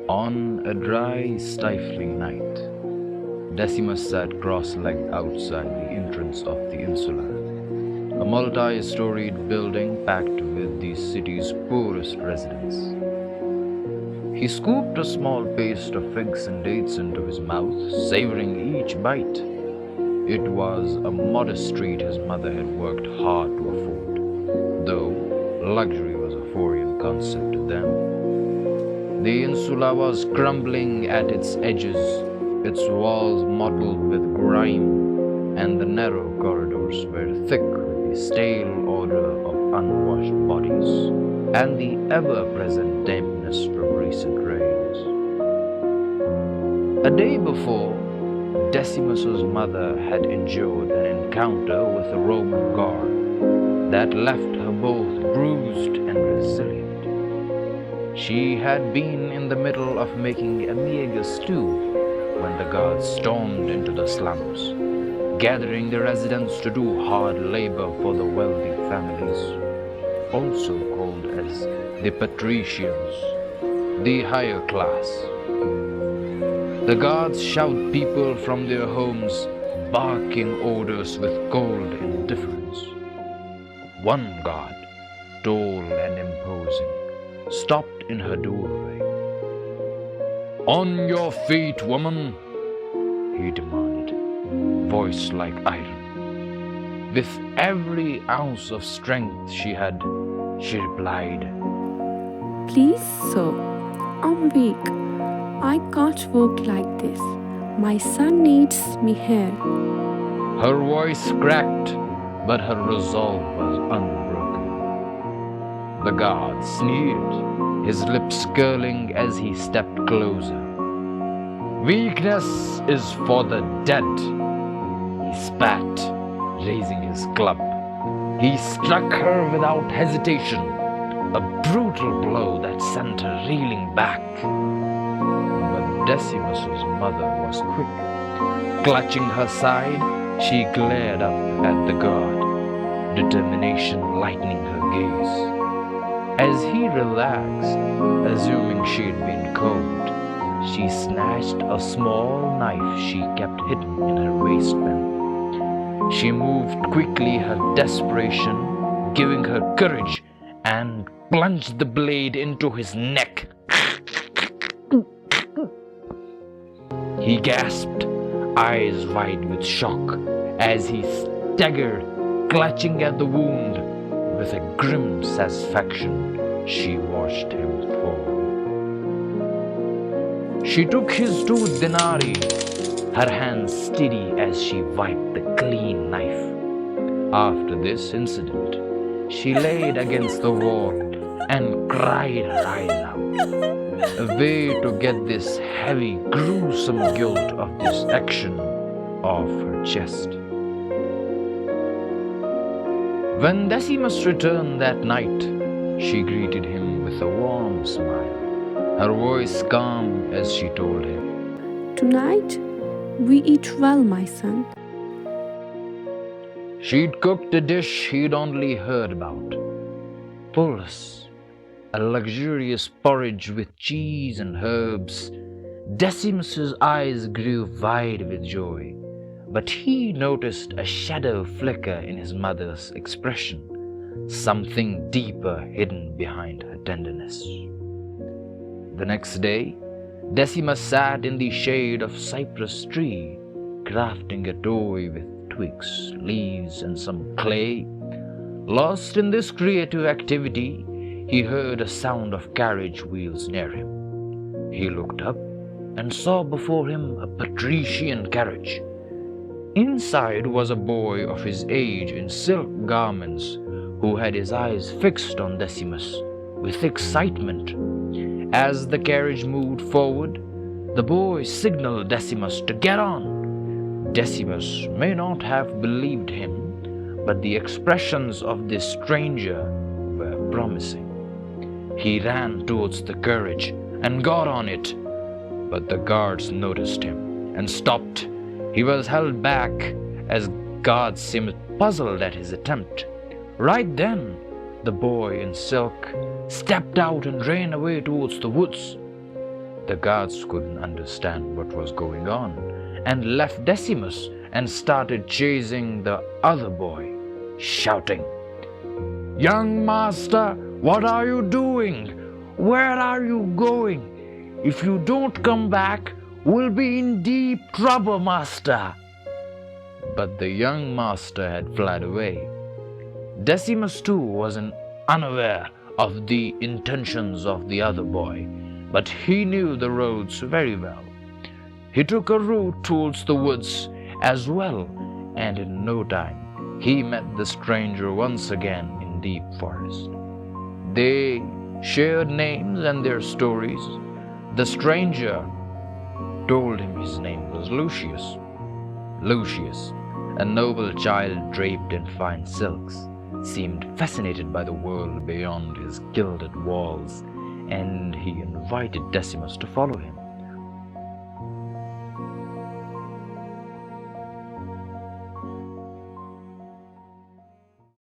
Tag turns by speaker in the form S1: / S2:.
S1: On a dry, stifling night, Decimus sat cross-legged outside the entrance of the insula, a multi-storied building packed with the city's poorest residents. He scooped a small paste of figs and dates into his mouth, savoring each bite. It was a modest treat his mother had worked hard to afford, though luxury was a foreign concept to them. The insula was crumbling at its edges, its walls mottled with grime, and the narrow corridors were thick with the stale odor of unwashed bodies and the ever-present dampness from recent rains. A day before, Decimus's mother had endured an encounter with a Roman guard that left her both bruised and resilient. She had been in the middle of making a meager stew when the guards stormed into the slums, gathering the residents to do hard labor for the wealthy families, also called as the patricians, the higher class. The guards shoved people from their homes, barking orders with cold indifference. One guard, tall and imposing, stopped in her doorway. "On your feet, woman," he demanded, voice like iron. With every ounce of strength she had, she replied,
S2: "Please, sir, I'm weak. I can't work like this. My son needs me here."
S1: Her voice cracked, but her resolve was unbroken. The guard sneered, his lips curling as he stepped closer. "Weakness is for the dead," he spat, raising his club. He struck her without hesitation, a brutal blow that sent her reeling back. But Decimus's mother was quick. Clutching her side, she glared up at the guard, determination lightening her gaze. As he relaxed, assuming she'd been cold, she snatched a small knife she kept hidden in her waistband. She moved quickly, her desperation giving her courage, and plunged the blade into his neck. He gasped, eyes wide with shock, as he staggered, clutching at the wound. With a grim satisfaction, she watched him fall. She took his 2 denarii, her hands steady as she wiped the clean knife. After this incident, she laid against the wall and cried her eyes out, a way to get this heavy, gruesome guilt of this action off her chest. When Decimus returned that night, she greeted him with a warm smile, her voice calm as she told him,
S2: "Tonight, we eat well, my son."
S1: She'd cooked a dish he'd only heard about, poorest, a luxurious porridge with cheese and herbs. Decimus's eyes grew wide with joy, but he noticed a shadow flicker in his mother's expression, something deeper hidden behind her tenderness. The next day, Decimus sat in the shade of a cypress tree, crafting a toy with twigs, leaves, and some clay. Lost in this creative activity, he heard a sound of carriage wheels near him. He looked up and saw before him a patrician carriage. Inside was a boy of his age in silk garments, who had his eyes fixed on Decimus with excitement. As the carriage moved forward, the boy signaled Decimus to get on. Decimus may not have believed him, but the expressions of this stranger were promising. He ran towards the carriage and got on it, but the guards noticed him and stopped. He was held back as guards seemed puzzled at his attempt. Right then, the boy in silk stepped out and ran away towards the woods. The guards couldn't understand what was going on and left Decimus and started chasing the other boy, shouting, "Young master, what are you doing? Where are you going? If you don't come back, we'll be in deep trouble, master." But the young master had fled away. Decimus too was unaware of the intentions of the other boy, but he knew the roads very well. He took a route towards the woods as well, and in no time he met the stranger once again in deep forest. They shared names and their stories. The stranger told him his name was Lucius. Lucius, a noble child draped in fine silks, seemed fascinated by the world beyond his gilded walls, and he invited Decimus to follow him.